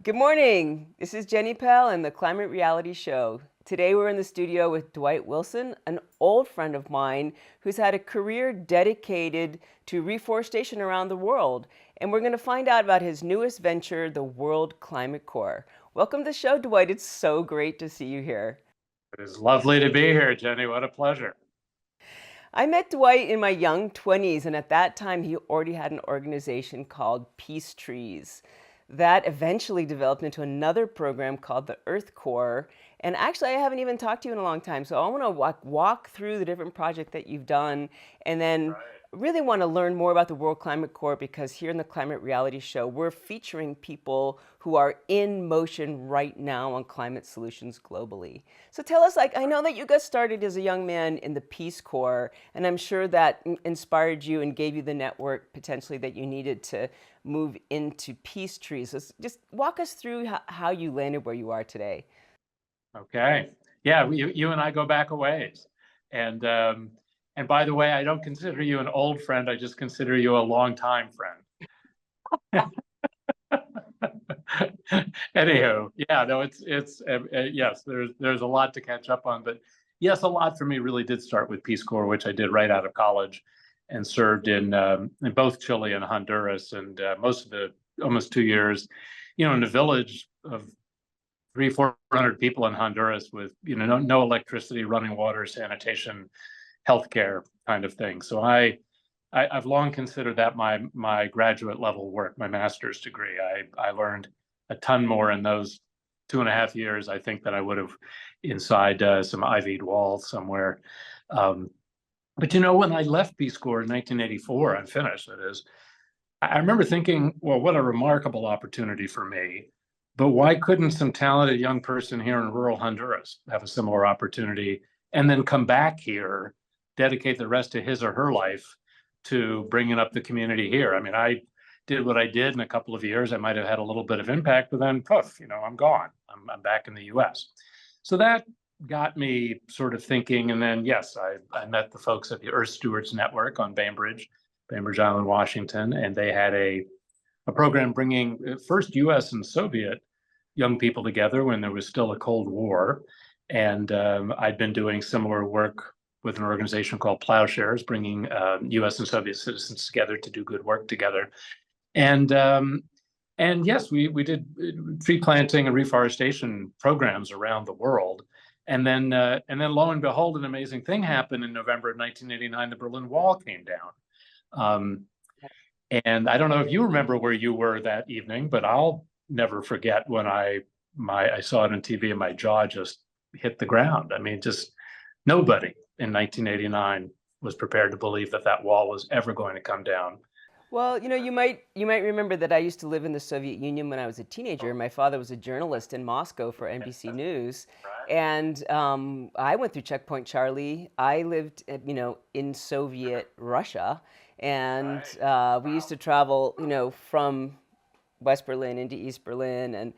Good morning. This is Jenny Pell and the Climate Reality Show. Today we're in the studio with Dwight Wilson, an old friend of mine who's had a career dedicated to reforestation around the world. And we're going to find out about his newest venture, the World Climate Corps. Welcome to the show, Dwight. It's so great to see you here. It is lovely to be here, Jenny. What a pleasure. I met Dwight in my young 20s, and at that time, he already had an organization called Peace Trees. That eventually developed into another program called the EarthCorps. And actually, I haven't even talked to you in a long time, so I want to walk through the different projects that you've done, and then Right. really want to learn more about the World Climate Corps because here in the Climate Reality Show, we're featuring people who are in motion right now on climate solutions globally. So tell us, I know that you got started as a young man in the Peace Corps, and I'm sure that inspired you and gave you the network potentially that you needed to move into Peace Trees. So just walk us through how you landed where you are today. Okay. Yeah, you and I go back a ways. And and by the way, I don't consider you an old friend. I just consider you a longtime friend. Anywho, yeah, no, it's yes, there's a lot to catch up on, but yes, a lot for me really did start with Peace Corps, which I did right out of college, and served in both Chile and Honduras, and most of the almost 2 years, in a village of 400 people in Honduras with no electricity, running water, sanitation, healthcare kind of thing. So I've long considered that my graduate level work, my master's degree. I learned a ton more in those 2.5 years, I think, than I would have inside some ivied walls somewhere. Um, but when I left Peace Corps in 1984, I'm finished, that is, I remember thinking, well, what a remarkable opportunity for me. But why couldn't some talented young person here in rural Honduras have a similar opportunity and then come back here, dedicate the rest of his or her life to bringing up the community here? I mean, I did what I did in a couple of years. I might have had a little bit of impact, but then poof, I'm gone. I'm back in the US. So that got me sort of thinking. And then, yes, I met the folks at the Earth Stewards Network on Bainbridge Island, Washington, and they had a program bringing first US and Soviet young people together when there was still a Cold War. And I'd been doing similar work with an organization called Plowshares, bringing US and Soviet citizens together to do good work together. And and yes, we did tree planting and reforestation programs around the world. And then lo and behold, an amazing thing happened in November of 1989. The Berlin Wall came down. Um, and I don't know if you remember where you were that evening, but I'll never forget when I saw it on TV and my jaw just hit the ground. I mean, just nobody in 1989 was prepared to believe that that wall was ever going to come down. Well, you might remember that I used to live in the Soviet Union when I was a teenager. My father was a journalist in Moscow for NBC News, Right. and I went through Checkpoint Charlie. I lived, in Soviet Russia, and Right. we used Wow. to travel, from West Berlin into East Berlin, and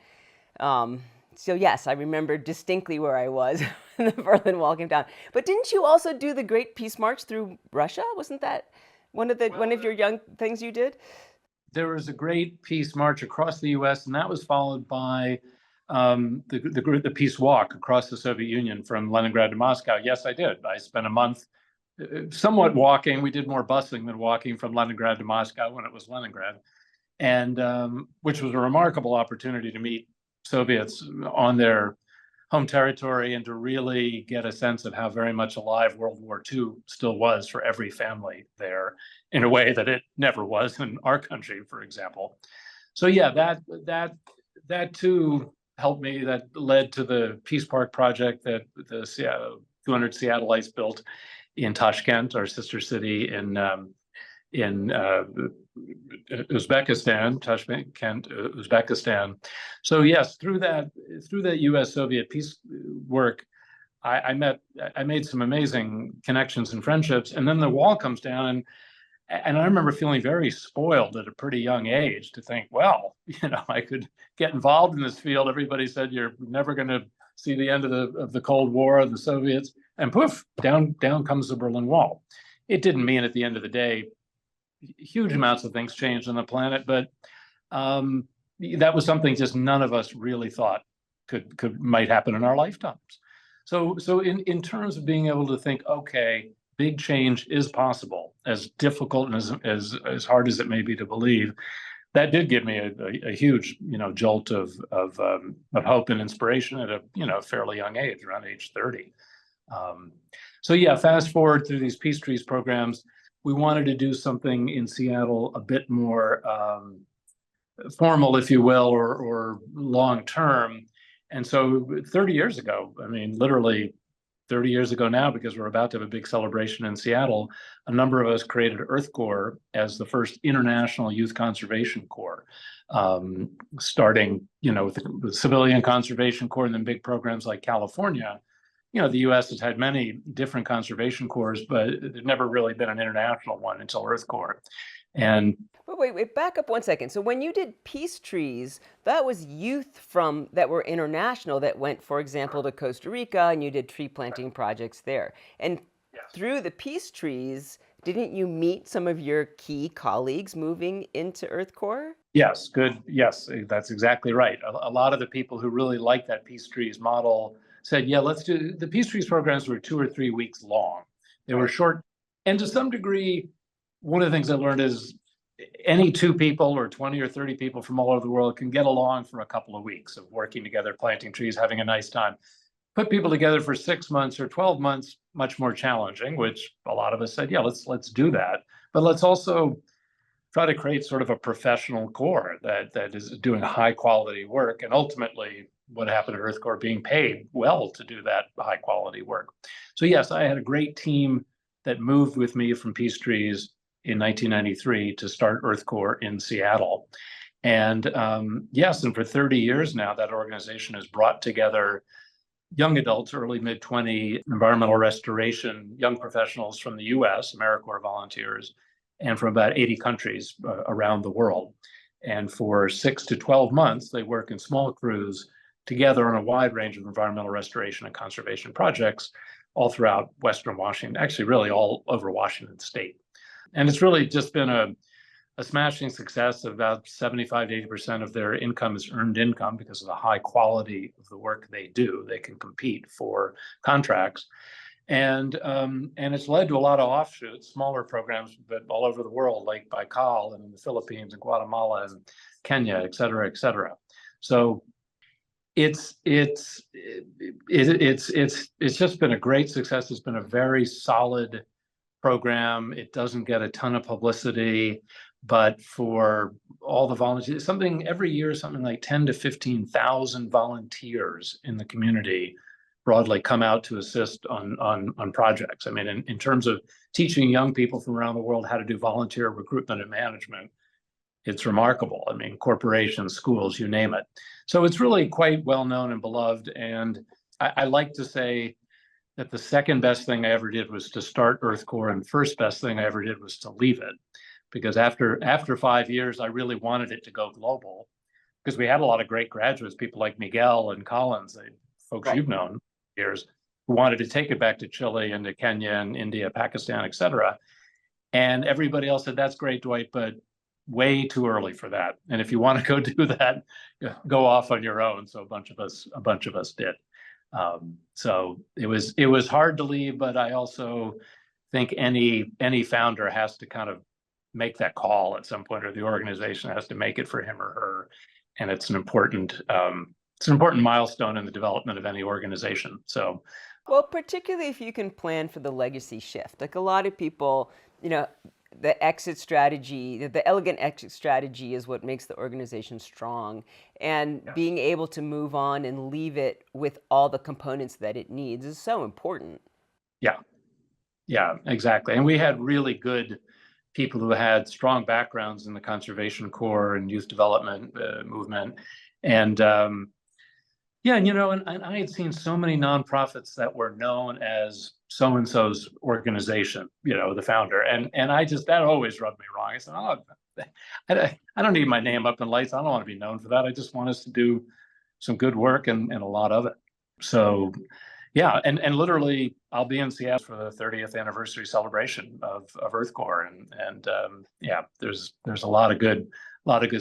um, so yes, I remember distinctly where I was when the Berlin Wall came down. But didn't you also do the Great Peace March through Russia? Wasn't that one Well, of your young things you did? there was a great peace march across the U.S., and that was followed by the peace walk across the Soviet Union from Leningrad to Moscow. Yes, I did. I spent a month somewhat walking. We did more busing than walking from Leningrad to Moscow when it was Leningrad, and which was a remarkable opportunity to meet Soviets on their home territory and to really get a sense of how very much alive World War II still was for every family there in a way that it never was in our country, for example. So yeah, that too helped me. That led to the Peace Park project that the Seattle, 200 Seattleites built in Tashkent, our sister city in Uzbekistan, Tashkent, Uzbekistan. So yes, through that U.S. Soviet peace work, I made some amazing connections and friendships, and then the wall comes down, and I remember feeling very spoiled at a pretty young age to think, well, I could get involved in this field. Everybody said you're never going to see the end of the Cold War of the Soviets, and poof, down comes the Berlin Wall. It didn't mean at the end of the day huge amounts of things changed on the planet, but that was something just none of us really thought might happen in our lifetimes. So in terms of being able to think, okay, big change is possible, as difficult and as hard as it may be to believe, that did give me a huge, jolt of hope and inspiration at a fairly young age, around age 30. So yeah, fast forward through these Peace Trees programs, we wanted to do something in Seattle a bit more formal, if you will, or long term. And so 30 years ago, I mean, literally 30 years ago now, because we're about to have a big celebration in Seattle, a number of us created EarthCorps as the first international youth conservation corps, starting, with the Civilian Conservation Corps and then big programs like California. The U.S. has had many different conservation corps, but there's never really been an international one until EarthCorps. And Wait, back up one second. So when you did Peace Trees, that was youth that were international that went, for example, to Costa Rica, and you did tree planting projects there. And through the Peace Trees, didn't you meet some of your key colleagues moving into EarthCorps? Yes, good. Yes, that's exactly right. A lot of the people who really liked that Peace Trees model said, yeah, let's do the Peace Trees programs were 2 or 3 weeks long. They were short. And to some degree, one of the things I learned is any 2 people or 20 or 30 people from all over the world can get along for a couple of weeks of working together, planting trees, having a nice time. Put people together for 6 months or 12 months, much more challenging, which a lot of us said, yeah, let's do that. But let's also try to create sort of a professional corps that is doing high quality work, and ultimately what happened at EarthCorps being paid well to do that high quality work. So yes, I had a great team that moved with me from Peace Trees in 1993 to start EarthCorps in Seattle. And yes, and for 30 years now, that organization has brought together young adults, early mid-20, environmental restoration, young professionals from the US, AmeriCorps volunteers, and from about 80 countries around the world. And for 6 to 12 months, they work in small crews together on a wide range of environmental restoration and conservation projects all throughout Western Washington, actually really all over Washington state. And it's really just been a smashing success. About 75 to 80% of their income is earned income because of the high quality of the work they do. They can compete for contracts. And it's led to a lot of offshoots, smaller programs, but all over the world, like Baikal and in the Philippines and Guatemala and Kenya, et cetera, et cetera. So it's just been a great success. It's been a very solid program. It doesn't get a ton of publicity, but for all the volunteers, every year, something like 10 to 15,000 volunteers in the community broadly come out to assist on projects. I mean, in terms of teaching young people from around the world how to do volunteer recruitment and management, it's remarkable. I mean, corporations, schools, you name it. So it's really quite well known and beloved. And I like to say that the second best thing I ever did was to start EarthCorps, and the first best thing I ever did was to leave it. Because after 5 years, I really wanted it to go global, because we had a lot of great graduates, people like Miguel and Collins, folks you've known for years, who wanted to take it back to Chile and to Kenya and India, Pakistan, et cetera. And everybody else said, that's great, Dwight, but way too early for that. And if you want to go do that, go off on your own. So a bunch of us did. So it was hard to leave, but I also think any founder has to kind of make that call at some point, or the organization has to make it for him or her. And it's an important milestone in the development of any organization. So, well, particularly if you can plan for the legacy shift. Like a lot of people, the exit strategy, the elegant exit strategy is what makes the organization strong. And being able to move on and leave it with all the components that it needs is so important. Yeah, exactly. And we had really good people who had strong backgrounds in the Conservation Corps and youth development movement. And and I had seen so many nonprofits that were known as so-and-so's organization, the founder. And that always rubbed me wrong. I said, I don't need my name up in lights. I don't want to be known for that. I just want us to do some good work and a lot of it. So, Yeah, and literally, I'll be in Seattle for the 30th anniversary celebration of EarthCorps, and yeah, there's a lot of good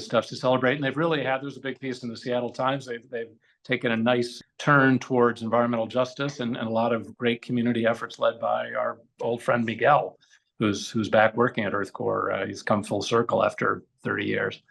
stuff to celebrate, and they've really had. There's a big piece in the Seattle Times. They've taken a nice turn towards environmental justice, and a lot of great community efforts led by our old friend Miguel, who's back working at EarthCorps. He's come full circle after 30 years.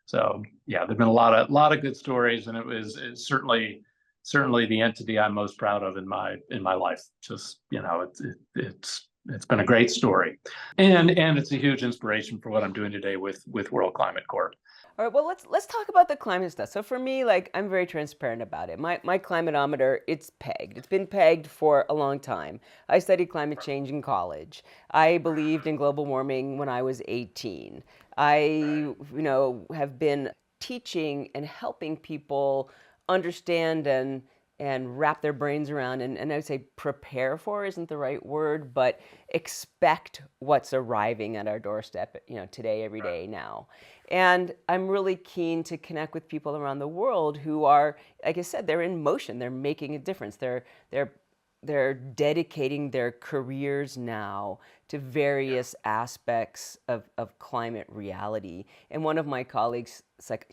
So yeah, there've been a lot of good stories, and it's certainly the entity I'm most proud of in my life. Just, it's been a great story, and it's a huge inspiration for what I'm doing today with World Climate Corps. All right, well, let's talk about the climate stuff. So for me, like, I'm very transparent about it. My climatometer, it's pegged. It's been pegged for a long time. I studied climate change in college. I believed in global warming when I was 18. Have been teaching and helping people understand and wrap their brains around, and I would say prepare for isn't the right word, but expect what's arriving at our doorstep, today, every day, now. And I'm really keen to connect with people around the world who are, like I said, they're in motion. They're making a difference. They're dedicating their careers now to various aspects of climate reality. And one of my colleagues,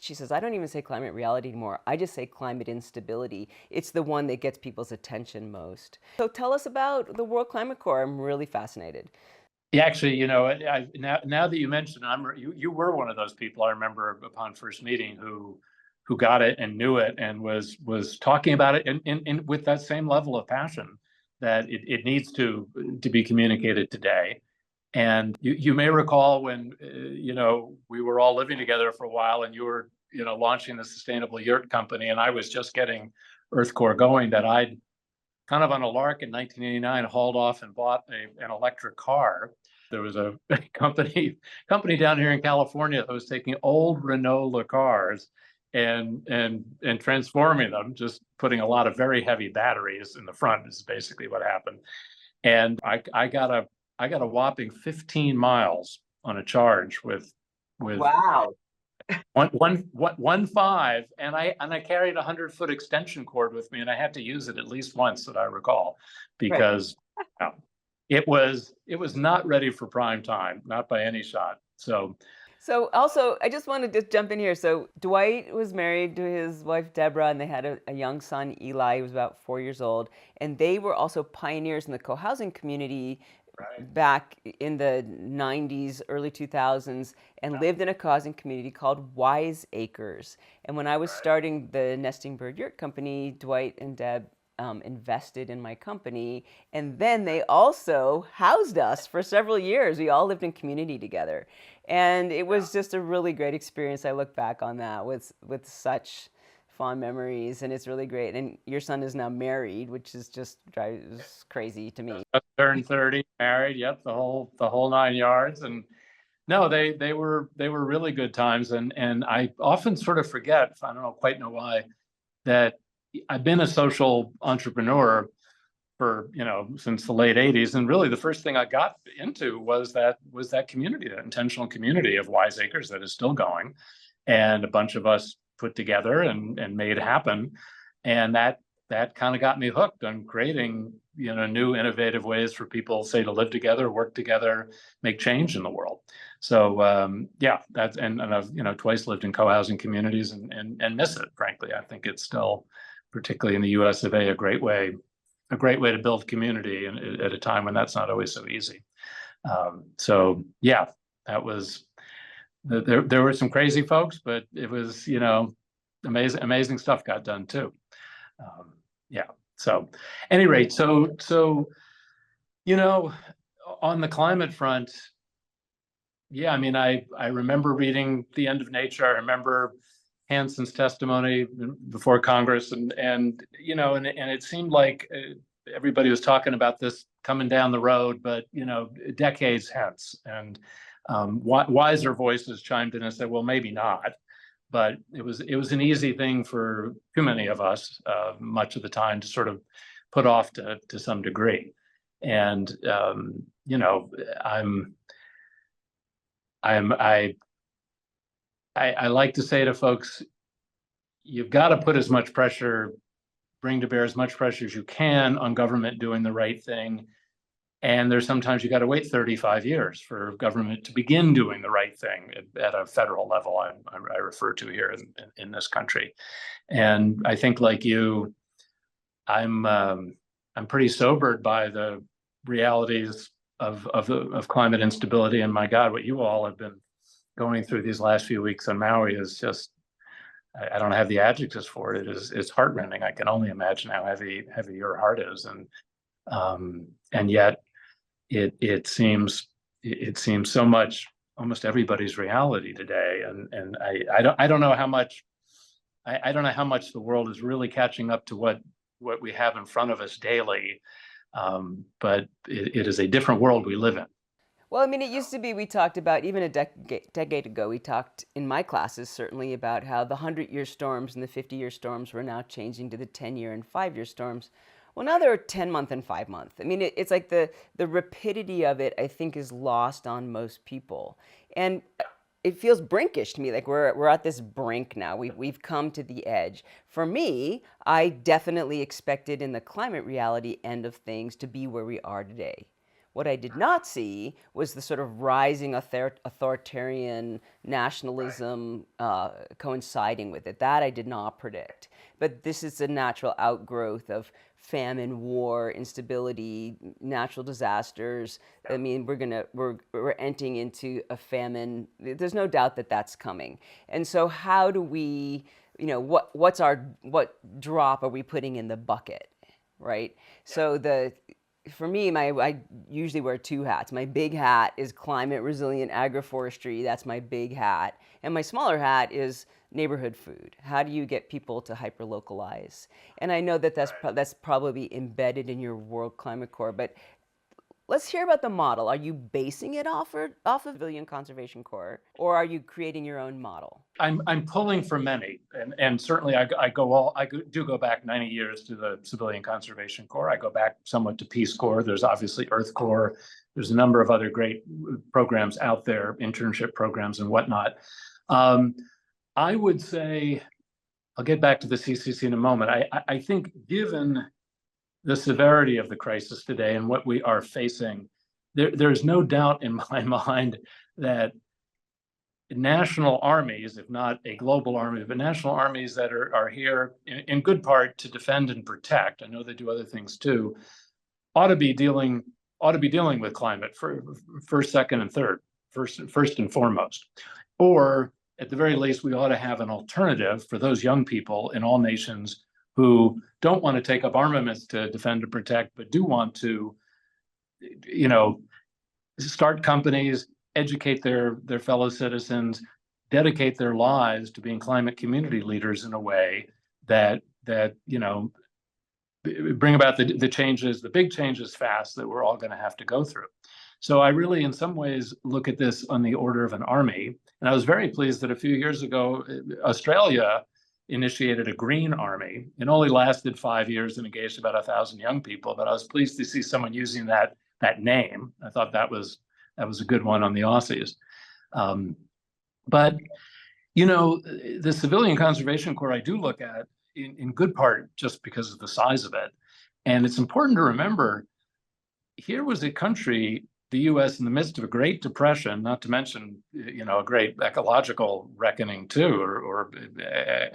she says, I don't even say climate reality anymore. I just say climate instability. It's the one that gets people's attention most. So tell us about the World Climate Corps. I'm really fascinated. Yeah, actually, now that you mentioned it, you were one of those people I remember upon first meeting who got it and knew it and was talking about it in with that same level of passion that it needs to be communicated today. And you may recall when we were all living together for a while, and you were launching the sustainable yurt company, and I was just getting EarthCorps going, that I'd kind of on a lark in 1989 hauled off and bought an electric car. There was a company down here in California that was taking old Renault cars and transforming them, just putting a lot of very heavy batteries in the front is basically what happened. And I got a whopping 15 miles on a charge with Wow. 1.5, and I carried a 100-foot extension cord with me, and I had to use it at least once that I recall, Right. because it was not ready for prime time, not by any shot. So also, I just wanted to jump in here. So Dwight was married to his wife, Deborah, and they had a young son, Eli, who was about 4 years old. And they were also pioneers in the co-housing community back in the 90s, early 2000s, and lived in a co-housing community called Wise Acres. And when I was starting the Nesting Bird Yurt Company, Dwight and Deb invested in my company, and then they also housed us for several years. We all lived in community together, and it was just a really great experience. I look back on that with such fond memories, and it's really great. And your son is now married, which is just drives crazy to me. Just turned 30, married, yep, the whole 9 yards. And no, they were really good times, and I often sort of forget, I don't quite know why, that I've been a social entrepreneur for since the late 80s, and really the first thing I got into was that community, that intentional community of Wise Acres that is still going, and a bunch of us put together and made happen, and that kind of got me hooked on creating new innovative ways for people, say, to live together, work together, make change in the world. So yeah, that's and I've twice lived in co-housing communities and miss it, frankly. I think it's still, particularly in the US of A, a great way to build community, and at a time when that's not always so easy. So yeah, that was there were some crazy folks, but it was amazing stuff got done too. Yeah. So, at any rate, so on the climate front, yeah, I mean, I remember reading The End of Nature. I remember Hanson's testimony before Congress, and it seemed like everybody was talking about this coming down the road, but decades hence, and wiser voices chimed in and said, well, maybe not. But it was an easy thing for too many of us, much of the time, to sort of put off to some degree. And I like to say to folks, you've got to put as much pressure bring to bear as much pressure as you can on government doing the right thing. And there's sometimes you got to wait 35 years for government to begin doing the right thing at a federal level. I refer to here in this country, and I think, like you, I'm pretty sobered by the realities of climate instability. And my God, what you all have been going through these last few weeks on Maui is just, I don't have the adjectives for it. It's heartrending. I can only imagine how heavy your heart is, and yet it seems so much almost everybody's reality today. And I don't know how much I don't know how much the world is really catching up to what we have in front of us daily. But it is a different world we live in. Well, I mean, it used to be, we talked about, even a decade ago, we talked in my classes certainly about how the 100-year storms and the 50-year storms were now changing to the 10-year and 5-year storms. Well, now they're 10-month and 5-month. I mean, it's like the rapidity of it, I think, is lost on most people. And it feels brinkish to me, like we're at this brink now. We've come to the edge. For me, I definitely expected in the climate reality end of things to be where we are today. What I did not see was the sort of rising authoritarian nationalism coinciding with it. That I did not predict. But this is a natural outgrowth of famine, war, instability, natural disasters. I mean, we're entering into a famine. There's no doubt that that's coming. And so how do we, what drop are we putting in the bucket, right? So for me, I usually wear two hats. My big hat is climate resilient agroforestry. That's my big hat. And my smaller hat is neighborhood food. How do you get people to hyper-localize? And I know that that's probably embedded in your World Climate Corps, but let's hear about the model. Are you basing it off of Civilian Conservation Corps, or are you creating your own model? I'm pulling from many, and certainly I do go back 90 years to the Civilian Conservation Corps. I go back somewhat to Peace Corps. There's obviously EarthCorps. There's a number of other great programs out there, internship programs and whatnot. I would say, I'll get back to the CCC in a moment. I think given the severity of the crisis today and what we are facing, there's no doubt in my mind that national armies, if not a global army, but national armies that are here in good part to defend and protect, I know they do other things too, ought to be dealing with climate for first, second, and third, first and foremost. Or at the very least, we ought to have an alternative for those young people in all nations who don't want to take up armaments to defend and protect, but do want to, start companies, educate their fellow citizens, dedicate their lives to being climate community leaders in a way that bring about the changes, the big changes fast that we're all going to have to go through. So I really, in some ways, look at this on the order of an army. And I was very pleased that a few years ago, Australia initiated a green army. It only lasted 5 years and engaged about 1,000 young people, but I was pleased to see someone using that name. I thought that was a good one on the Aussies. But the Civilian Conservation Corps I do look at in good part just because of the size of it. And it's important to remember, here was a country, the US, in the midst of a Great Depression, not to mention, a great ecological reckoning too, or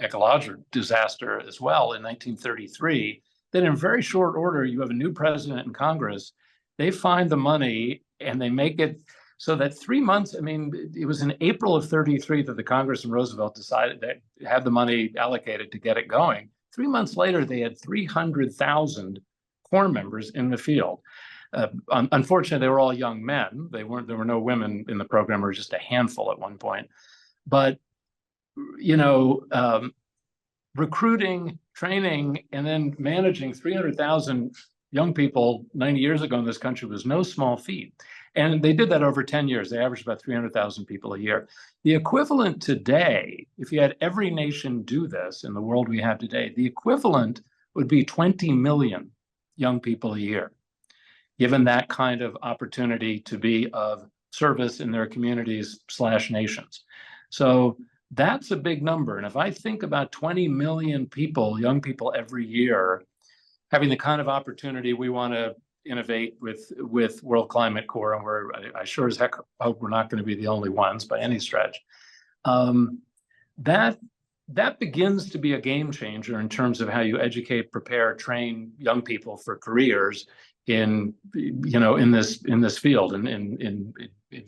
ecological disaster as well in 1933, that in very short order, you have a new president and Congress. They find the money and they make it so that 3 months, it was in April of 33 that the Congress and Roosevelt decided that had the money allocated to get it going. 3 months later, they had 300,000 Corps members in the field. Unfortunately, they were all young men. There were no women in the program, or just a handful at one point. But, recruiting, training, and then managing 300,000 young people 90 years ago in this country was no small feat. And they did that over 10 years. They averaged about 300,000 people a year. The equivalent today, if you had every nation do this in the world we have today, the equivalent would be 20 million young people a year, given that kind of opportunity to be of service in their communities / nations. So That's a big number. And if I think about 20 million people, young people every year, having the kind of opportunity we want to innovate with World Climate Corps, and I sure as heck hope we're not going to be the only ones by any stretch. That that begins to be a game changer in terms of how you educate, prepare, train young people for careers in this field and in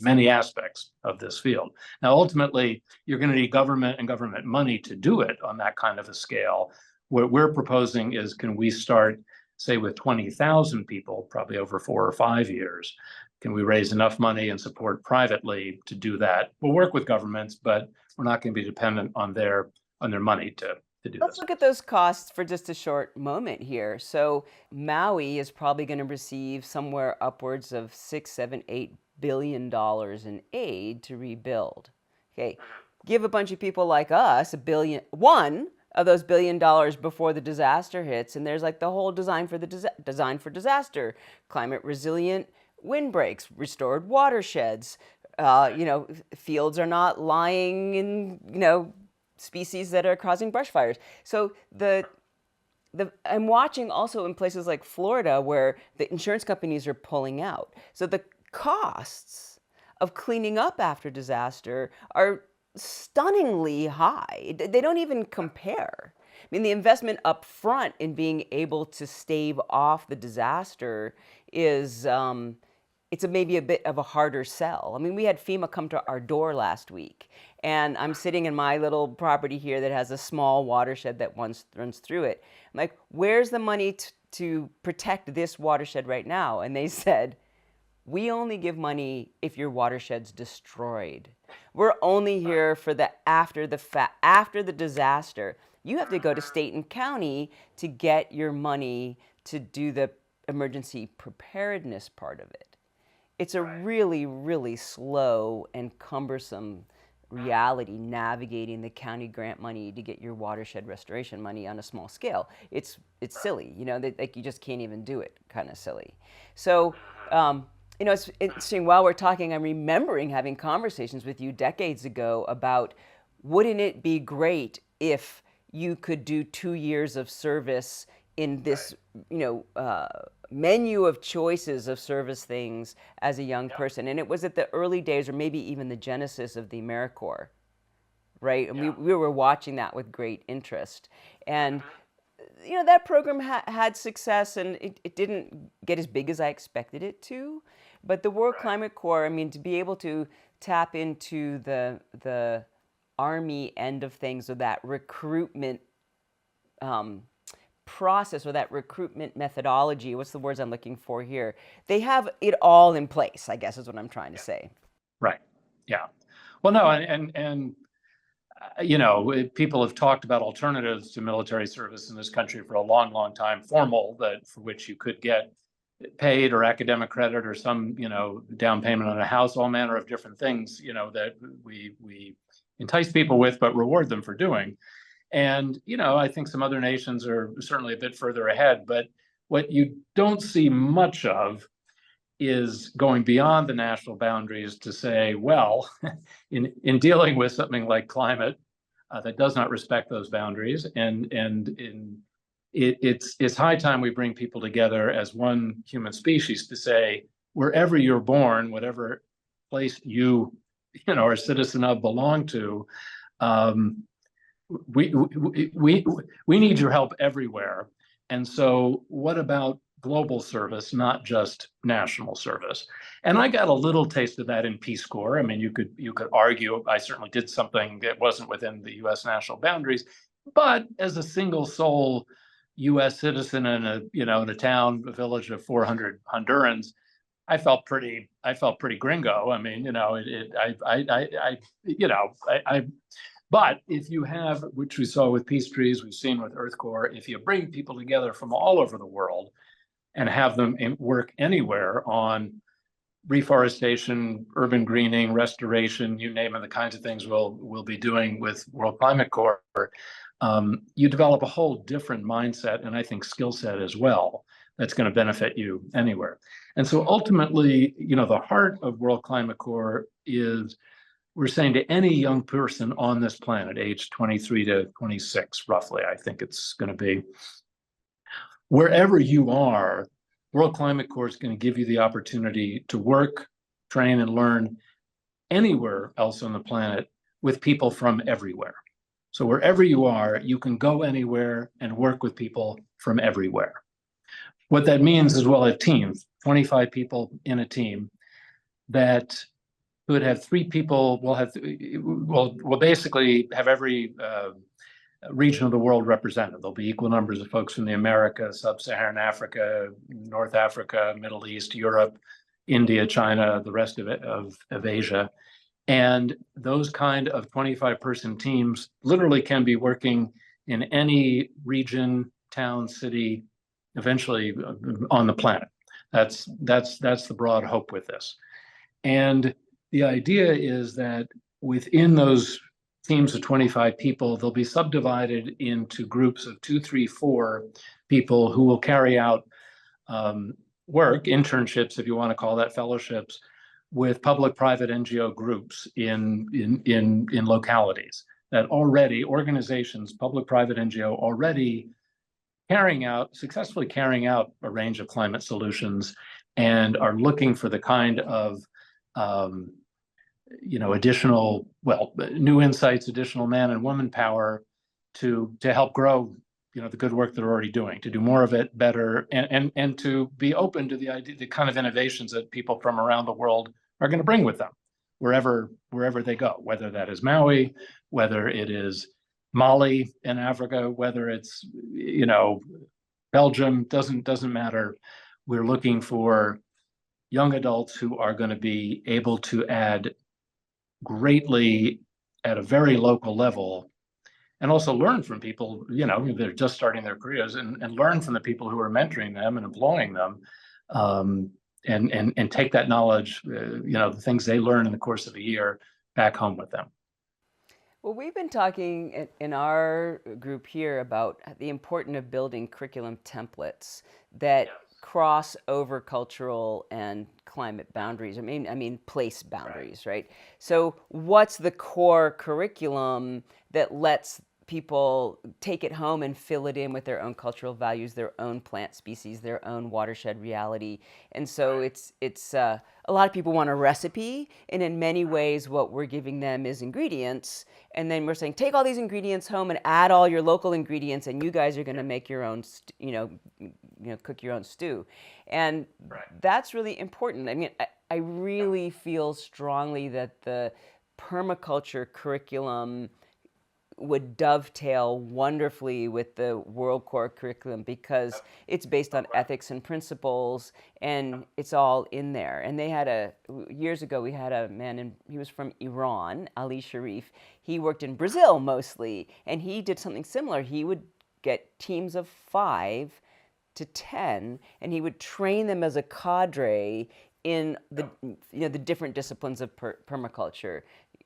many aspects of this field. Now, ultimately, you're going to need government and government money to do it on that kind of a scale. What we're proposing is, can we start, say, with 20,000 people, probably over 4 or 5 years? Can we raise enough money and support privately to do that? We'll work with governments, but we're not going to be dependent on their money to do Let's this. look at those costs for just a short moment here. So Maui is probably going to receive somewhere upwards of $6, $7, $8 billion in aid to rebuild. Okay, give a bunch of people like us one of those $1 billion before the disaster hits, and there's like the whole design for disaster, climate resilient windbreaks, restored watersheds. Fields are not lying in species that are causing brush fires. So I'm watching also in places like Florida where the insurance companies are pulling out. So the costs of cleaning up after disaster are stunningly high. They don't even compare. I mean, the investment up front in being able to stave off the disaster is maybe a bit of a harder sell. I mean, we had FEMA come to our door last week, and I'm sitting in my little property here that has a small watershed that runs through it. I'm like, where's the money to protect this watershed right now? And they said, we only give money if your watershed's destroyed. We're only here for after the disaster. You have to go to state and county to get your money to do the emergency preparedness part of it. It's a really, really slow and cumbersome reality navigating the county grant money to get your watershed restoration money on a small scale. It's silly, like you just can't even do it, kind of silly. So, it's interesting, while we're talking, I'm remembering having conversations with you decades ago about, wouldn't it be great if you could do 2 years of service in this, menu of choices of service things as a young person. And it was at the early days, or maybe even the genesis of the AmeriCorps, right? And we were watching that with great interest. And, that program had success, and it didn't get as big as I expected it to. But the World Climate Corps, I mean, to be able to tap into the Army end of things, or that recruitment process, or that recruitment methodology, what's the words I'm looking for here? They have it all in place, I guess is what I'm trying to say. Right. Yeah. Well, no, and people have talked about alternatives to military service in this country for a long, long time, formal, for which you could get paid or academic credit or some, down payment on a house, all manner of different things, that we entice people with, but reward them for doing. And, I think some other nations are certainly a bit further ahead, but what you don't see much of is going beyond the national boundaries to say, well, in dealing with something like climate that does not respect those boundaries, it's high time we bring people together as one human species to say, wherever you're born, whatever place you are a citizen of, belong to, we need your help everywhere. And so what about global service, not just national service? And I got a little taste of that in Peace Corps. I mean, you could argue I certainly did something that wasn't within the US national boundaries, but as a single soul US citizen in a town, a village of 400 Hondurans, I felt pretty gringo. I mean, but if you have, which we saw with Peace Trees, we've seen with EarthCorps, if you bring people together from all over the world and have them work anywhere on reforestation, urban greening, restoration, you name it, the kinds of things we'll be doing with World Climate Corps, you develop a whole different mindset, and I think skill set as well, that's going to benefit you anywhere. And so ultimately, the heart of World Climate Corps is we're saying to any young person on this planet, age 23 to 26, roughly, I think it's going to be, wherever you are, World Climate Corps is going to give you the opportunity to work, train, and learn anywhere else on the planet with people from everywhere. So wherever you are, you can go anywhere and work with people from everywhere. What that means is we'll have teams, 25 people in a team that could have 3 people. We'll basically have every region of the world represented. There'll be equal numbers of folks from the Americas, Sub-Saharan Africa, North Africa, Middle East, Europe, India, China, the rest of Asia. And those kind of 25-person teams literally can be working in any region, town, city, eventually on the planet. That's the broad hope with this. And the idea is that within those teams of 25 people, they'll be subdivided into groups of 2, 3, 4 people who will carry out work, internships, if you want to call that, fellowships, with public-private NGO groups in localities that already, organizations, public-private NGO, already successfully carrying out a range of climate solutions and are looking for the kind of additional, new insights, additional man and woman power to help grow, the good work they're already doing, to do more of it better, and to be open to the idea, the kind of innovations that people from around the world are going to bring with them, wherever they go, whether that is Maui, whether it is Mali in Africa, whether it's, Belgium, doesn't matter. We're looking for young adults who are going to be able to add greatly at a very local level, and also learn from people, they're just starting their careers, and learn from the people who are mentoring them and employing them, and take that knowledge, the things they learn in the course of a year back home with them. Well, we've been talking in our group here about the importance of building curriculum templates that cross over cultural and climate boundaries. I mean place boundaries, right? So what's the core curriculum that lets people take it home and fill it in with their own cultural values, their own plant species, their own watershed reality? And so it's a lot of people want a recipe, and in many ways what we're giving them is ingredients, and then we're saying, take all these ingredients home and add all your local ingredients, and you guys are going to make your own, cook your own stew. And that's really important. I mean, I really feel strongly that the permaculture curriculum would dovetail wonderfully with the WorldCorps curriculum, because it's based on ethics and principles, and it's all in there. And they years ago, we had a man, he was from Iran, Ali Sharif. He worked in Brazil mostly, and he did something similar. He would get teams of 5 to 10, and he would train them as a cadre in the different disciplines of permaculture.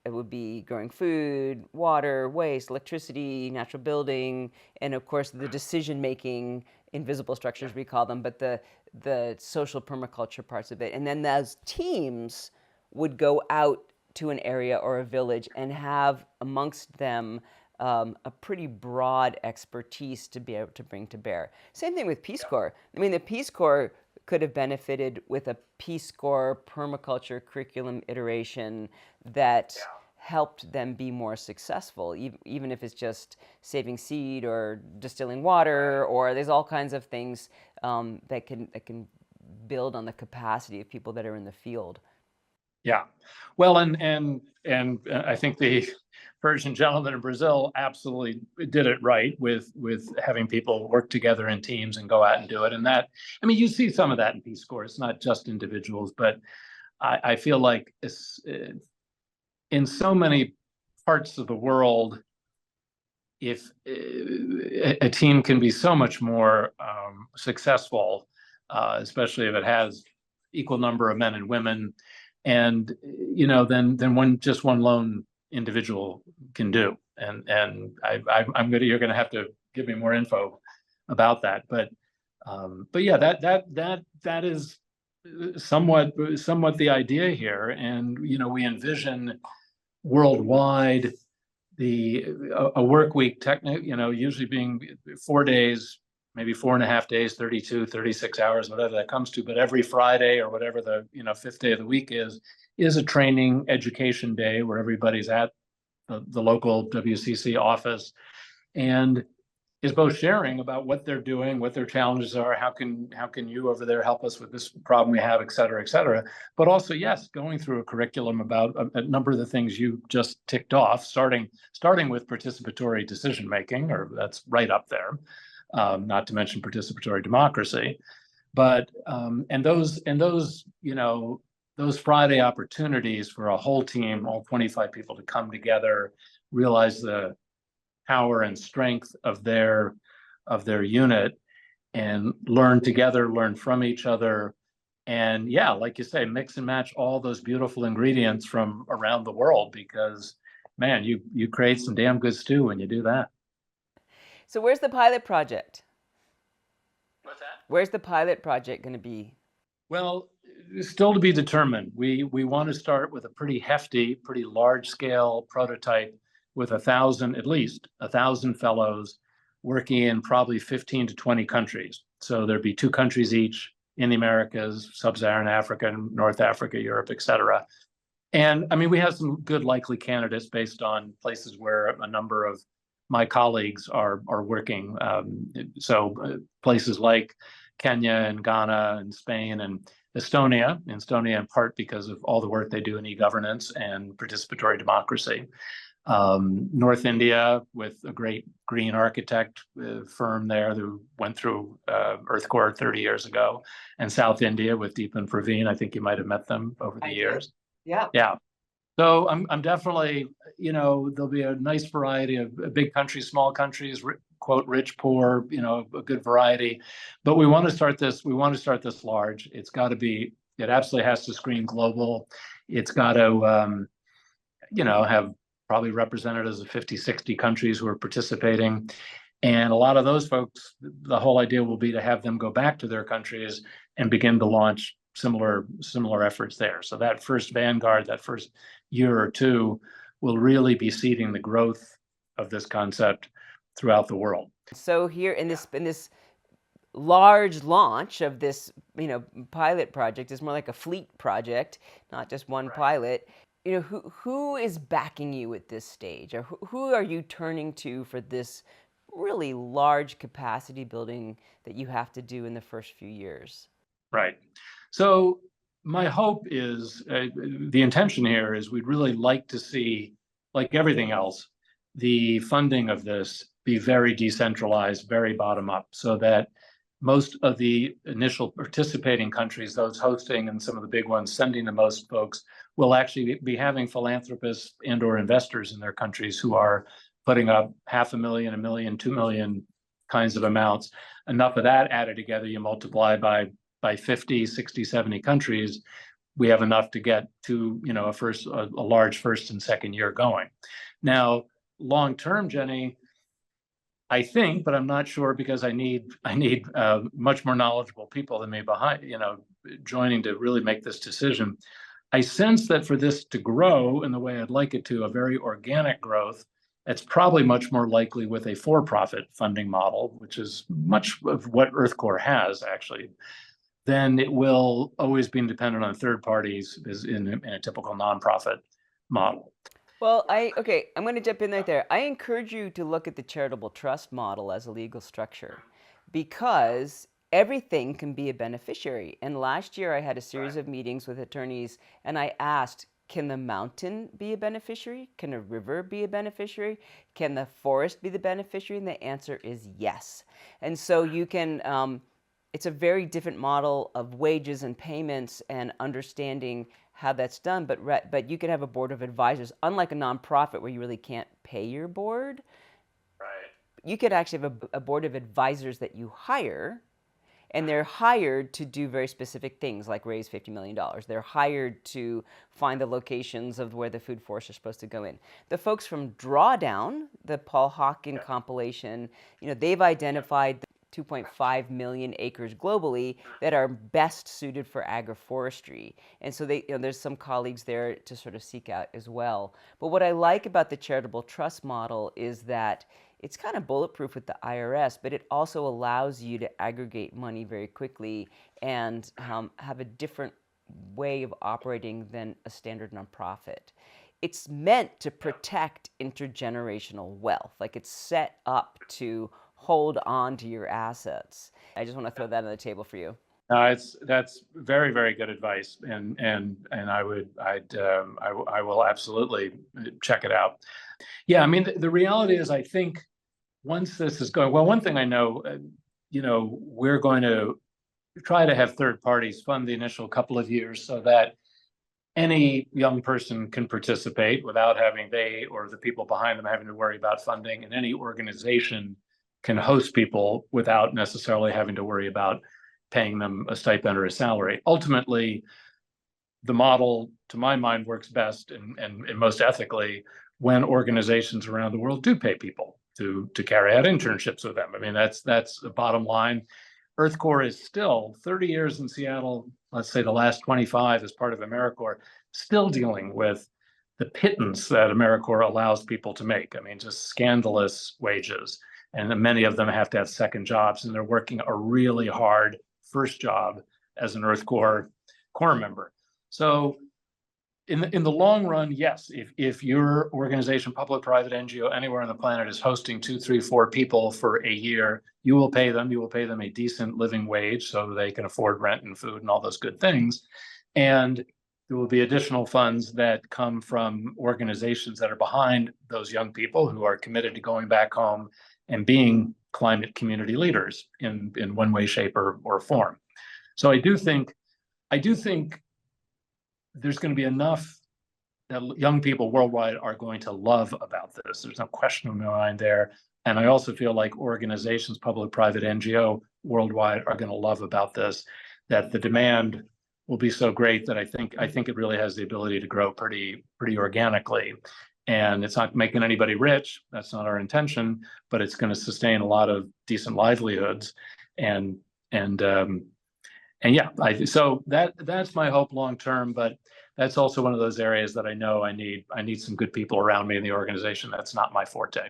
It would be growing food, water, waste, electricity, natural building, and of course the decision-making, invisible structures we call them, but the social permaculture parts of it. And then those teams would go out to an area or a village and have amongst them a pretty broad expertise to be able to bring to bear. Same thing with Peace Corps. I mean, the Peace Corps could have benefited with a Peace Corps permaculture curriculum iteration that helped them be more successful, even if it's just saving seed or distilling water, or there's all kinds of things that can build on the capacity of people that are in the field. Yeah, well, and I think the Persian gentleman in Brazil absolutely did it right with having people work together in teams and go out and do it. And that, I mean, you see some of that in Peace Corps. It's not just individuals, but I feel like in so many parts of the world, if a team can be so much more successful, especially if it has equal number of men and women, and then one lone individual can do. And you're gonna have to give me more info about that. But yeah, that is somewhat the idea here. And we envision worldwide, a work week, usually being 4 days, maybe 4.5 days, 32, 36 hours, whatever that comes to. But every Friday or whatever the fifth day of the week is a training education day where everybody's at the local WCC office and is both sharing about what they're doing, what their challenges are, how can you over there help us with this problem we have, et cetera, but also, yes, going through a curriculum about a number of the things you just ticked off, starting with participatory decision making, or that's right up there, not to mention participatory democracy, but and those those Friday opportunities for a whole team, all 25 people to come together, realize the power and strength of their unit and learn together, learn from each other. And yeah, like you say, mix and match all those beautiful ingredients from around the world, because man, you create some damn good stew when you do that. So where's the pilot project? What's that? Where's the pilot project going to be? Well, still to be determined. We want to start with a pretty hefty, pretty large scale prototype with at least 1,000 fellows working in probably 15 to 20 countries. So there'd be 2 countries each in the Americas, Sub-Saharan Africa, North Africa, Europe, et cetera. And I mean, we have some good likely candidates based on places where a number of my colleagues are working. Places like Kenya and Ghana and Spain and Estonia in part because of all the work they do in e-governance and participatory democracy. North India with a great green architect firm there who went through EarthCorps 30 years ago, and South India with Deepan Praveen. I think you might have met them over the years. Yeah. Yeah. So I'm definitely, there'll be a nice variety of big countries, small countries, quote, rich, poor, a good variety. But we want to start this large. It absolutely has to screen global. It's got to, have probably representatives of 50, 60 countries who are participating. And a lot of those folks, the whole idea will be to have them go back to their countries and begin to launch similar efforts there. So that first vanguard, that first year or two, will really be seeding the growth of this concept throughout the world. So here in this large launch of this, pilot project is more like a fleet project, not just one pilot. Who is backing you at this stage, or who are you turning to for this really large capacity building that you have to do in the first few years? Right. So my hope is, the intention here is we'd really like to see, like everything else, the funding of this be very decentralized, very bottom up, so that most of the initial participating countries, those hosting and some of the big ones sending the most folks, will actually be having philanthropists and or investors in their countries who are putting up $500,000, $1 million, $2 million kinds of amounts. Enough of that added together, you multiply by 50, 60, 70 countries, we have enough to get to, a large first and second year going. Now, long term, Jenny, I think, but I'm not sure, because I need much more knowledgeable people than me behind, joining to really make this decision. I sense that for this to grow in the way I'd like it to, a very organic growth, it's probably much more likely with a for-profit funding model, which is much of what EarthCorps has actually. Then it will always be dependent on third parties, as in a typical nonprofit model. Well, I'm going to jump in right there. I encourage you to look at the charitable trust model as a legal structure, because everything can be a beneficiary. And last year I had a series of meetings with attorneys, and I asked, can the mountain be a beneficiary? Can a river be a beneficiary? Can the forest be the beneficiary? And the answer is yes. And so you can, it's a very different model of wages and payments and understanding how that's done, but you could have a board of advisors, unlike a nonprofit where you really can't pay your board. Right. You could actually have a board of advisors that you hire, and they're hired to do very specific things like raise $50 million. They're hired to find the locations of where the food forests are supposed to go in. The folks from Drawdown, the Paul Hawken compilation, they've identified 2.5 million acres globally that are best suited for agroforestry. And so there's some colleagues there to sort of seek out as well. But what I like about the charitable trust model is that it's kind of bulletproof with the IRS, but it also allows you to aggregate money very quickly and have a different way of operating than a standard nonprofit. It's meant to protect intergenerational wealth. Like, it's set up to hold on to your assets. I just want to throw that on the table for you. That's very, very good advice, and I will absolutely check it out. Yeah, I mean, the reality is, I think once this is going, well, one thing I know, we're going to try to have third parties fund the initial couple of years so that any young person can participate without having they or the people behind them having to worry about funding, and any organization can host people without necessarily having to worry about paying them a stipend or a salary. Ultimately, the model, to my mind, works best and most ethically when organizations around the world do pay people to carry out internships with them. I mean, that's the bottom line. EarthCorps is still 30 years in Seattle, let's say the last 25 as part of AmeriCorps, still dealing with the pittance that AmeriCorps allows people to make. I mean, just scandalous wages. And many of them have to have second jobs, and they're working a really hard first job as an EarthCorps Corps member. So in the long run, yes, if your organization, public, private, NGO, anywhere on the planet is hosting 2, 3, 4 people for a year, you will pay them a decent living wage so they can afford rent and food and all those good things. And there will be additional funds that come from organizations that are behind those young people who are committed to going back home and being climate community leaders in one way, shape, or form. So I do think there's going to be enough that young people worldwide are going to love about this. There's no question in my mind there. And I also feel like organizations, public, private, NGO worldwide, are going to love about this, that the demand will be so great that I think it really has the ability to grow pretty organically. And it's not making anybody rich. That's not our intention, but it's going to sustain a lot of decent livelihoods. And yeah, so that's my hope long term. But that's also one of those areas that I know I need some good people around me in the organization. That's not my forte.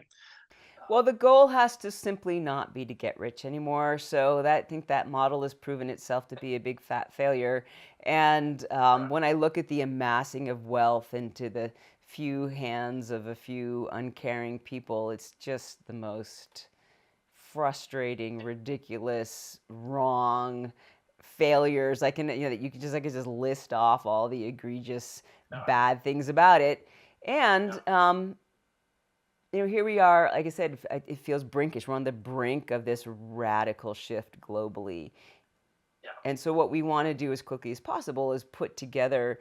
Well, the goal has to simply not be to get rich anymore. So I think that model has proven itself to be a big fat failure. And when I look at the amassing of wealth into the few hands of a few uncaring people, it's just the most frustrating, ridiculous, wrong failures. I could just list off all the egregious bad things about it. And here we are, like I said, it feels brinkish. We're on the brink of this radical shift globally. Yeah. And so what we want to do as quickly as possible is put together,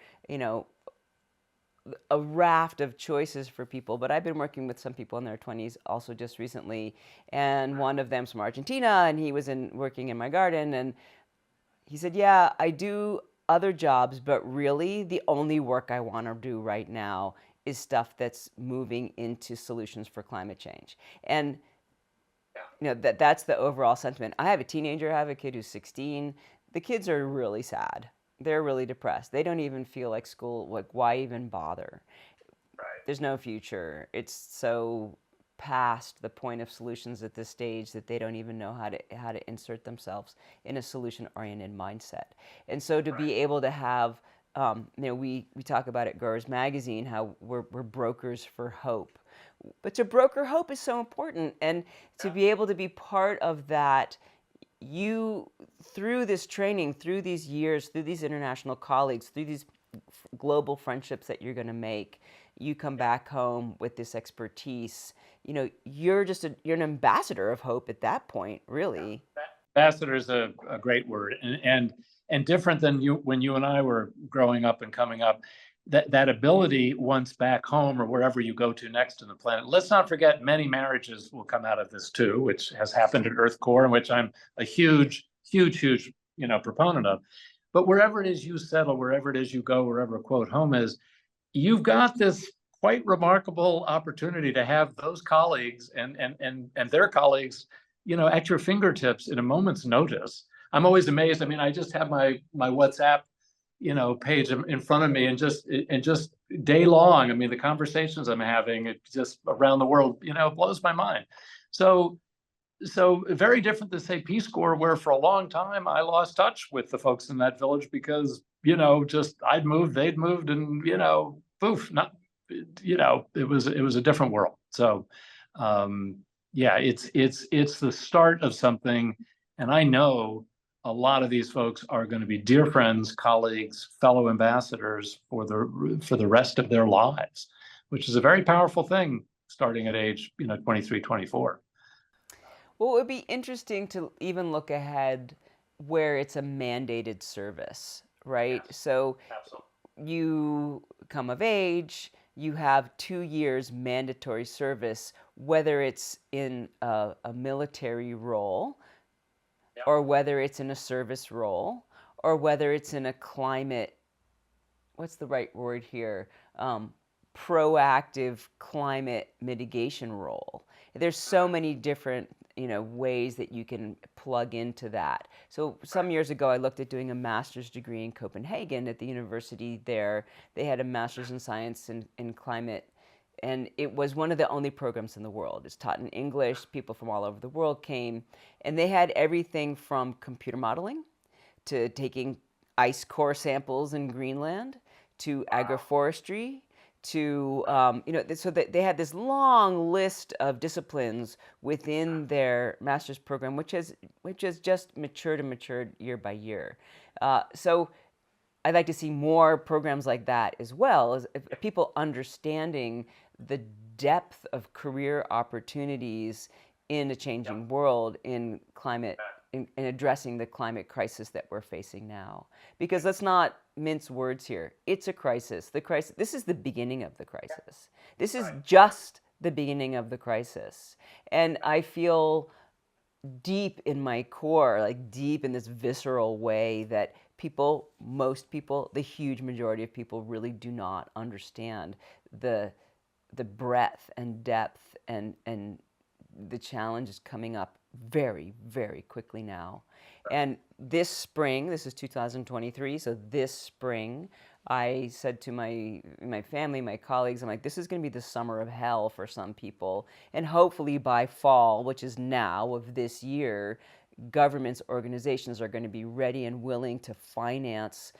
a raft of choices for people. But I've been working with some people in their 20s also just recently, and one of them's from Argentina, and he was working in my garden, and he said, yeah, I do other jobs, but really the only work I want to do right now is stuff that's moving into solutions for climate change. And that's the overall sentiment. I have a teenager, I have a kid who's 16. The kids are really sad. They're really depressed. They don't even feel like school, like, why even bother? Right. There's no future. It's so past the point of solutions at this stage that they don't even know how to insert themselves in a solution-oriented mindset. And so to be able to have, we talk about at Growers Magazine how we're brokers for hope. But to broker hope is so important. And to be able to be part of that, through this training, through these years, through these international colleagues, through these global friendships that you're going to make, you come back home with this expertise. You're an ambassador of hope at that point, really. Ambassador is a great word, and different than when you and I were growing up and coming up. That ability, once back home or wherever you go to next on the planet. Let's not forget, many marriages will come out of this too, which has happened at EarthCorps, and which I'm a huge proponent of. But wherever it is you settle, wherever it is you go, wherever quote home is, you've got this quite remarkable opportunity to have those colleagues and their colleagues, at your fingertips in a moment's notice. I'm always amazed. I mean, I just have my WhatsApp, page in front of me, and just day long. I mean, the conversations I'm having, it just around the world, blows my mind. So very different than, say, Peace Corps, where for a long time I lost touch with the folks in that village because, just I'd moved, they'd moved, and poof, not, it was a different world. So yeah, it's the start of something, and I know a lot of these folks are going to be dear friends, colleagues, fellow ambassadors for the rest of their lives, which is a very powerful thing starting at age 23, 24. Well, it would be interesting to even look ahead where it's a mandated service, right? Yes, So absolutely. you come of age, you have 2 years mandatory service, whether it's in a military role, Yep. or whether it's in a service role, or whether it's in a climate, what's the right word here? Proactive climate mitigation role. There's so many different ways that you can plug into that. So some years ago, I looked at doing a master's degree in Copenhagen at the university there. They had a master's in science in climate, and it was one of the only programs in the world. It's taught in English. People from all over the world came, and they had everything from computer modeling to taking ice core samples in Greenland to agroforestry to so that they had this long list of disciplines within their master's program, which has just matured and matured year by year. So I'd like to see more programs like that, as well as people understanding the depth of career opportunities in a changing world in climate, in addressing the climate crisis that we're facing now. Because let's not mince words here. It's a crisis. This is the beginning of the crisis. This is just the beginning of the crisis. And I feel deep in my core, like deep in this visceral way, that most people, the huge majority of people, really do not understand the breadth and depth and the challenges coming up very, very quickly now. And this spring, this is 2023, so this spring, I said to my family, my colleagues, I'm like, this is going to be the summer of hell for some people. And hopefully by fall, which is now of this year, governments, organizations are going to be ready and willing to finance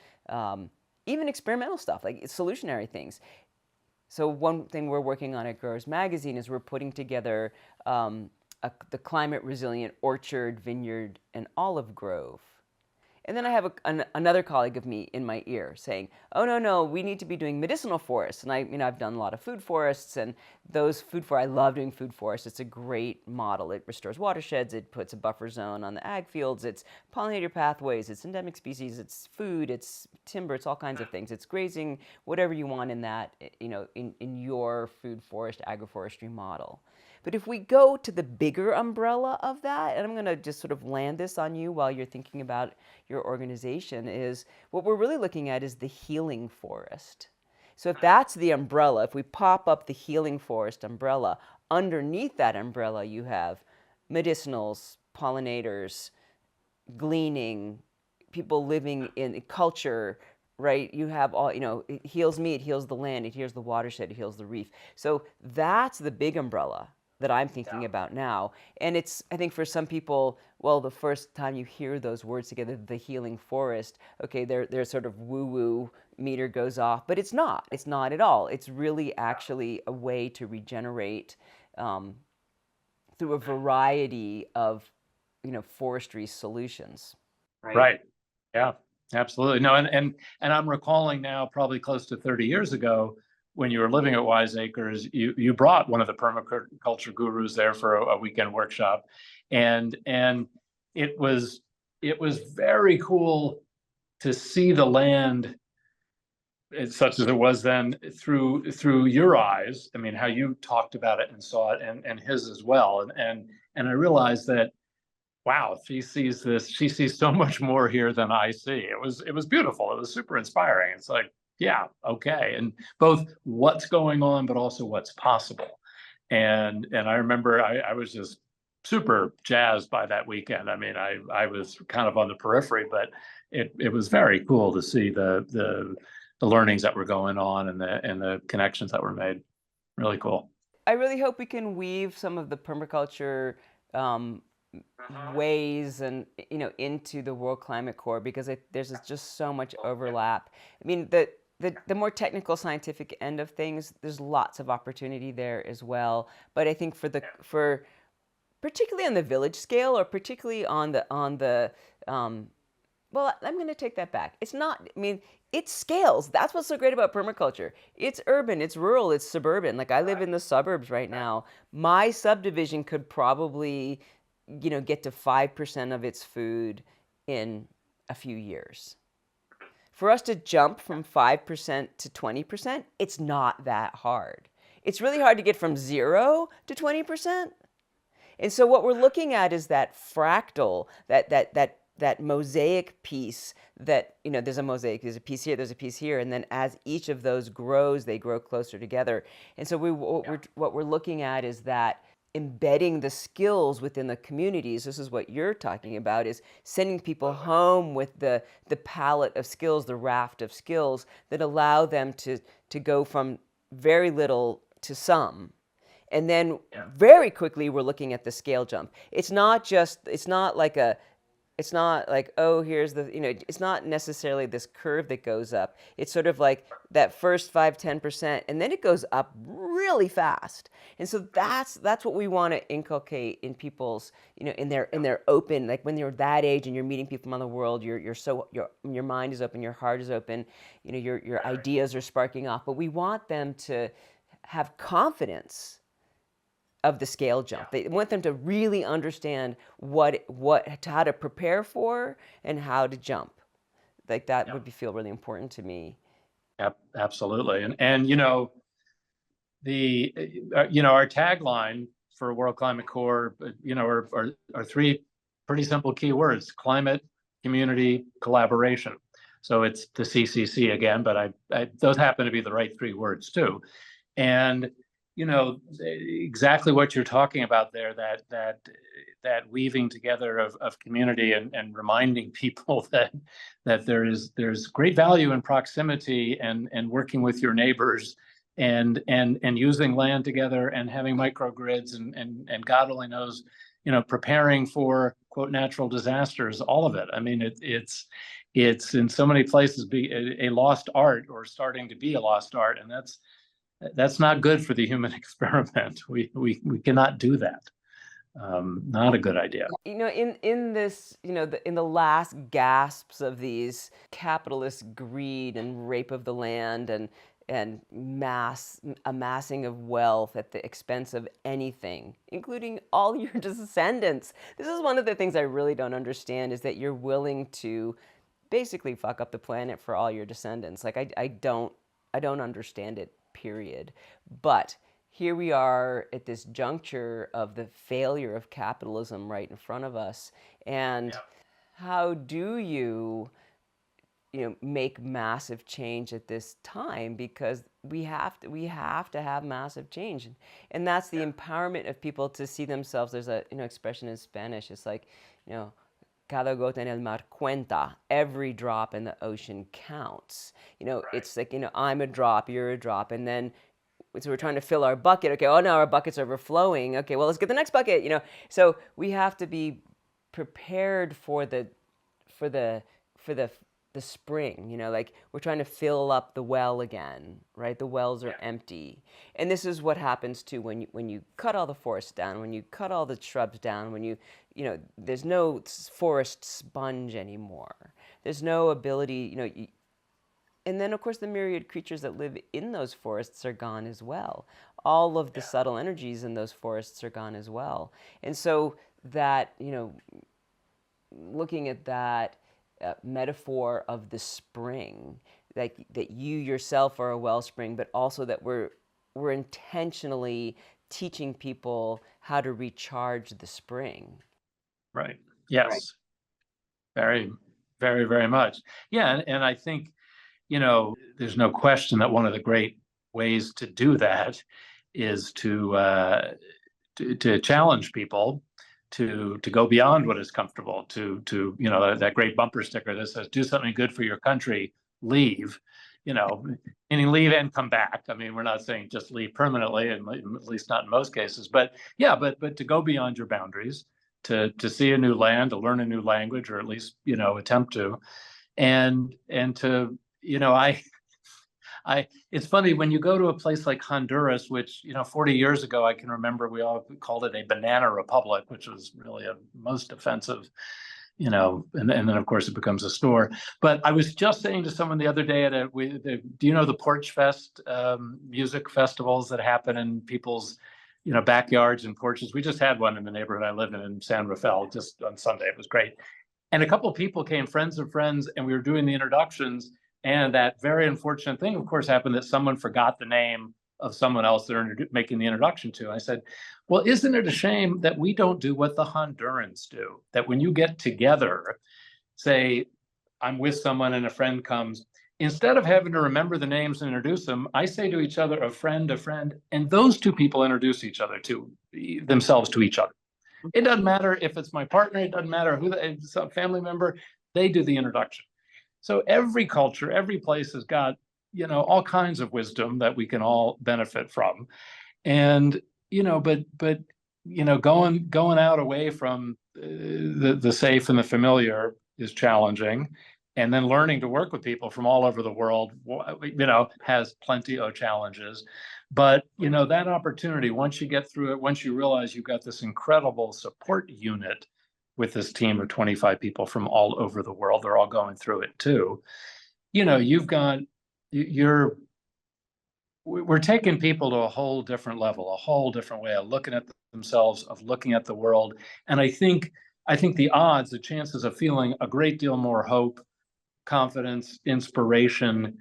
even experimental stuff, like solutionary things. So one thing we're working on at Growers Magazine is we're putting together the climate resilient orchard, vineyard, and olive grove. And then I have another colleague of me in my ear saying, "Oh no, we need to be doing medicinal forests." And I've done a lot of food forests, and those I love doing food forests. It's a great model. It restores watersheds. It puts a buffer zone on the ag fields. It's pollinator pathways. It's endemic species. It's food. It's timber. It's all kinds of things. It's grazing, whatever you want in that, in your food forest agroforestry model. But if we go to the bigger umbrella of that, and I'm going to just sort of land this on you while you're thinking about your organization, is what we're really looking at is the healing forest. So if that's the umbrella, if we pop up the healing forest umbrella, underneath that umbrella you have medicinals, pollinators, gleaning, people living in culture, right? You have all, it heals me, it heals the land, it heals the watershed, it heals the reef. So that's the big umbrella that I'm thinking about now. And it's, I think for some people, well, the first time you hear those words together, the healing forest, okay, they're sort of woo-woo, meter goes off, but it's not at all. It's really actually a way to regenerate through a variety of, forestry solutions. Right. Yeah, absolutely. No, and I'm recalling now, probably close to 30 years ago, when you were living at Wiseacres, you brought one of the permaculture gurus there for a weekend workshop, and it was very cool to see the land, such as it was then, through your eyes. I mean, how you talked about it and saw it, and his as well, and I realized that, wow, she sees so much more here than I see. It was beautiful. It was super inspiring. It's like, yeah, okay. And both what's going on, but also what's possible. And I remember I was just super jazzed by that weekend. I mean, I was kind of on the periphery, but it was very cool to see the learnings that were going on and the connections that were made. Really cool. I really hope we can weave some of the permaculture um, ways and into the World Climate Corps because there's just so much overlap. I mean, the more technical scientific end of things, there's lots of opportunity there as well. But I think for particularly on the village scale, or particularly on the well, I'm going to take that back. It's not, I mean, it scales. That's what's so great about permaculture. It's urban, it's rural, it's suburban. Like I live in the suburbs right now. My subdivision could probably, get to 5% of its food in a few years. For us to jump from 5% to 20%, it's not that hard. It's really hard to get from 0 to 20%. And so what we're looking at is that fractal, that mosaic piece that, there's a mosaic, there's a piece here, there's a piece here, and then as each of those grows, they grow closer together. And so what we're looking at is that embedding the skills within the communities. This is what you're talking about, is sending people home with the palette of skills, the raft of skills that allow them to go from very little to some. And then very quickly, we're looking at the scale jump. It's not like, oh, here's it's not necessarily this curve that goes up. It's sort of like that first 5-10%, and then it goes up really fast. And so that's what we want to inculcate in people's, in their open, like when you're that age and you're meeting people around the world, your mind is open, your heart is open, your ideas are sparking off. But we want them to have confidence of the scale jump. They want them to really understand how to prepare for and how to jump. Like that would feel really important to me. Absolutely. And our tagline for World Climate Corps, are three pretty simple key words: climate, community, collaboration. So it's the CCC again, but those happen to be the right three words too. And exactly what you're talking about there, that weaving together of community and reminding people that there's great value in proximity and working with your neighbors and using land together and having microgrids and God only knows, preparing for quote natural disasters, all of it. I mean, it's in so many places a lost art, or starting to be a lost art, and that's not good for the human experiment. We cannot do that. Not a good idea. In this, in the last gasps of these capitalist greed and rape of the land and amassing of wealth at the expense of anything, including all your descendants. This is one of the things I really don't understand, is that you're willing to basically fuck up the planet for all your descendants. Like I don't understand it. Period. But here we are at this juncture of the failure of capitalism right in front of us. And how do you, make massive change at this time? Because we have to have massive change. And that's the empowerment of people to see themselves. There's a expression in Spanish. It's like, cada gota en el mar cuenta. Every drop in the ocean counts. It's like, I'm a drop, you're a drop. And then, so we're trying to fill our bucket. Okay, oh no, our bucket's overflowing. Okay, well, let's get the next bucket, So we have to be prepared for the spring, like we're trying to fill up the well again, right? The wells are empty. And this is what happens too when you cut all the forests down, when you cut all the shrubs down, when there's no forest sponge anymore. There's no ability, and then of course the myriad creatures that live in those forests are gone as well. All of the subtle energies in those forests are gone as well. And so that, looking at that metaphor of the spring, like that you yourself are a wellspring, but also that we're intentionally teaching people how to recharge the spring. Right. Yes. Right. Very, very, very much. Yeah. And I think, there's no question that one of the great ways to do that is to challenge people to go beyond what is comfortable, to that great bumper sticker that says do something good for your country, leave, meaning leave and come back. I mean, we're not saying just leave permanently, and at least not in most cases, but yeah, but to go beyond your boundaries, to see a new land, to learn a new language, or at least attempt to, and to I it's funny when you go to a place like Honduras, which 40 years ago I can remember we all called it a banana republic, which was really a most offensive, and then of course it becomes a store. But I was just saying to someone the other day do you know the Porch Fest music festivals that happen in people's backyards and porches? We just had one in the neighborhood I live in San Rafael just on Sunday. It was great. And a couple of people came, friends of friends, and we were doing the introductions. And that very unfortunate thing, of course, happened that someone forgot the name of someone else they're making the introduction to. I said, well, isn't it a shame that we don't do what the Hondurans do? That when you get together, say, I'm with someone and a friend comes, instead of having to remember the names and introduce them, I say to each other, a friend, and those two people introduce each other to themselves to each other. It doesn't matter if it's my partner, it doesn't matter who, it's a family member, they do the introduction. So every culture, every place has got, all kinds of wisdom that we can all benefit from. And, but going out away from the safe and the familiar is challenging. And then learning to work with people from all over the world, has plenty of challenges. But, that opportunity, once you get through it, once you realize you've got this incredible support unit with this team of 25 people from all over the world, they're all going through it too. We're taking people to a whole different level, a whole different way of looking at themselves, of looking at the world. And I think the chances of feeling a great deal more hope, confidence, inspiration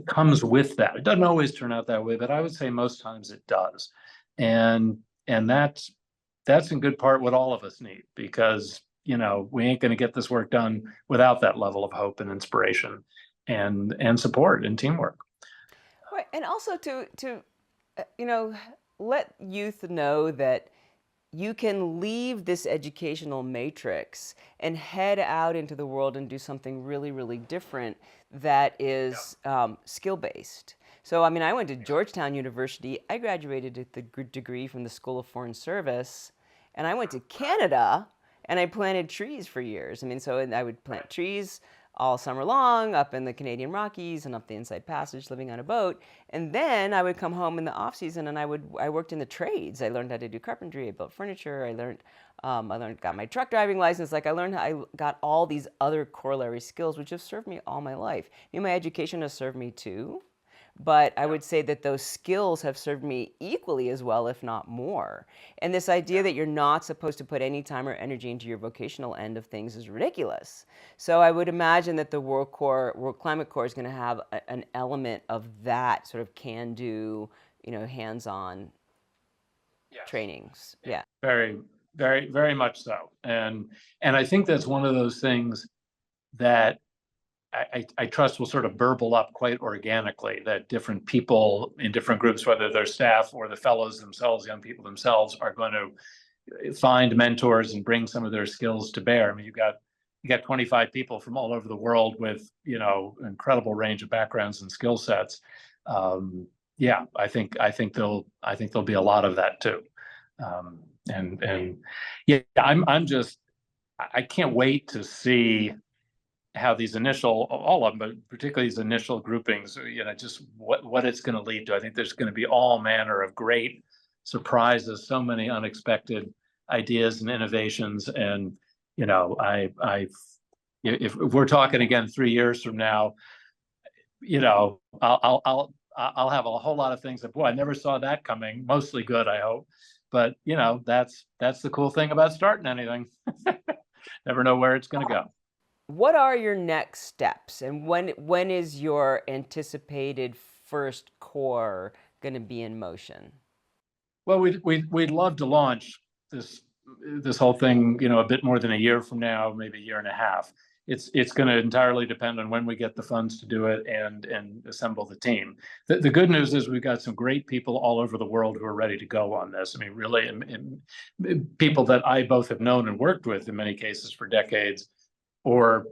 comes with that. It doesn't always turn out that way, but I would say most times it does. And that's in good part what all of us need, because we ain't going to get this work done without that level of hope and inspiration and support and teamwork. Right, and also to let youth know that you can leave this educational matrix and head out into the world and do something really, really different that is skill-based. So, I mean, I went to Georgetown University. I graduated with the degree from the School of Foreign Service, and I went to Canada and I planted trees for years. I mean, so I would plant trees all summer long up in the Canadian Rockies and up the Inside Passage, living on a boat. And then I would come home in the off season and I worked in the trades. I learned how to do carpentry. I built furniture. Got my truck driving license. I got all these other corollary skills, which have served me all my life. My education has served me too. But I would say that those skills have served me equally as well, if not more. And this idea that you're not supposed to put any time or energy into your vocational end of things is ridiculous. So I would imagine that the World Climate Corps is going to have an element of that sort of can-do, hands-on trainings. Yeah. Very, very, very much so. And I think that's one of those things that I trust will sort of burble up quite organically, that different people in different groups, whether they're staff or the fellows themselves, young people themselves, are going to find mentors and bring some of their skills to bear. I mean, you got 25 people from all over the world with incredible range of backgrounds and skill sets. Yeah, I think there'll be a lot of that too. And yeah, I can't wait to see how these all of them, but particularly these initial groupings, just what it's going to lead to. I think there's going to be all manner of great surprises, so many unexpected ideas and innovations. And, if we're talking again 3 years from now, I'll have a whole lot of things that, boy, I never saw that coming. Mostly good, I hope. But, that's the cool thing about starting anything. Never know where it's going to go. What are your next steps, and when is your anticipated first core going to be in motion? Well, we'd love to launch this whole thing, a bit more than a year from now, maybe a year and a half. it's going to entirely depend on when we get the funds to do it and assemble the team. The good news is we've got some great people all over the world who are ready to go on this. I mean, really, people that I both have known and worked with in many cases for decades, or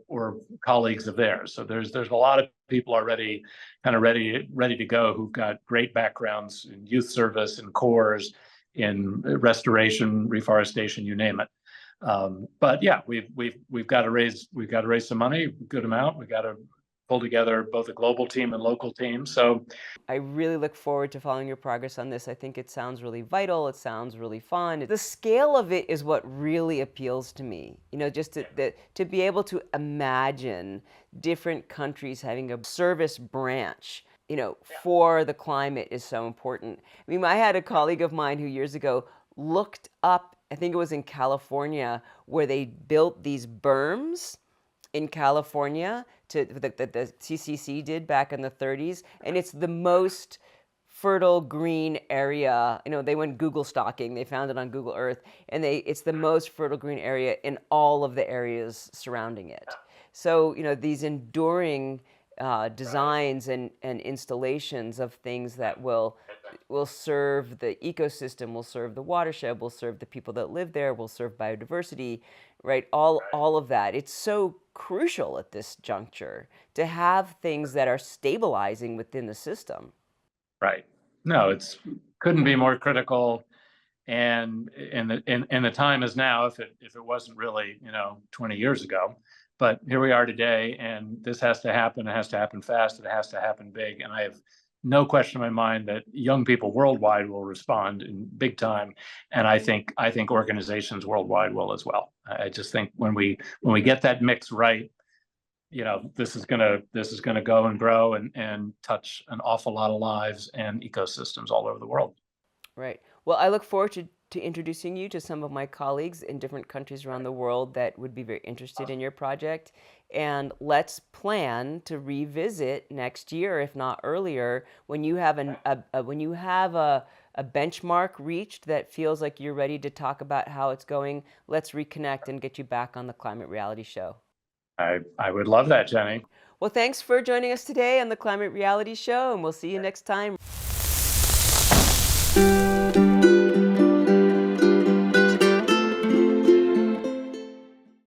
colleagues of theirs. So there's a lot of people already kind of ready to go who've got great backgrounds in youth service, in corps, in restoration, reforestation, you name it. But yeah, we've got to raise some money, a good amount. We got to pull together both a global team and local team. So I really look forward to following your progress on this. I think it sounds really vital. It sounds really fun. The scale of it is what really appeals to me. You know, just to be able to imagine different countries having a service branch, you know, for the climate is so important. I mean, I had a colleague of mine who years ago looked up, I think it was in California, where they built these berms in California that the CCC did back in the 30s, and it's the most fertile green area. You know, they went Google stalking. They found it on Google Earth, and it's the most fertile green area in all of the areas surrounding it. So, you know, these enduring designs and installations of things that will serve the ecosystem, will serve the watershed, will serve the people that live there, will serve biodiversity, right? All of that. It's so crucial at this juncture to have things that are stabilizing within the system. right, no, it's couldn't be more critical. And the time is now. If it wasn't really 20 years ago, but here we are today, and this has to happen. It has to happen fast. It has to happen big. And I have no question in my mind that young people worldwide will respond in big time, and I think organizations worldwide will as well. I just think when we get that mix right, this is gonna go and grow and touch an awful lot of lives and ecosystems all over the world. Right. Well, I look forward to introducing you to some of my colleagues in different countries around the world that would be very interested in your project. And let's plan to revisit next year, if not earlier, when you have a benchmark reached that feels like you're ready to talk about how it's going. Let's reconnect and get you back on the Climate Reality Show. I would love that, Jenny. Well, thanks for joining us today on the Climate Reality Show, and we'll see you next time.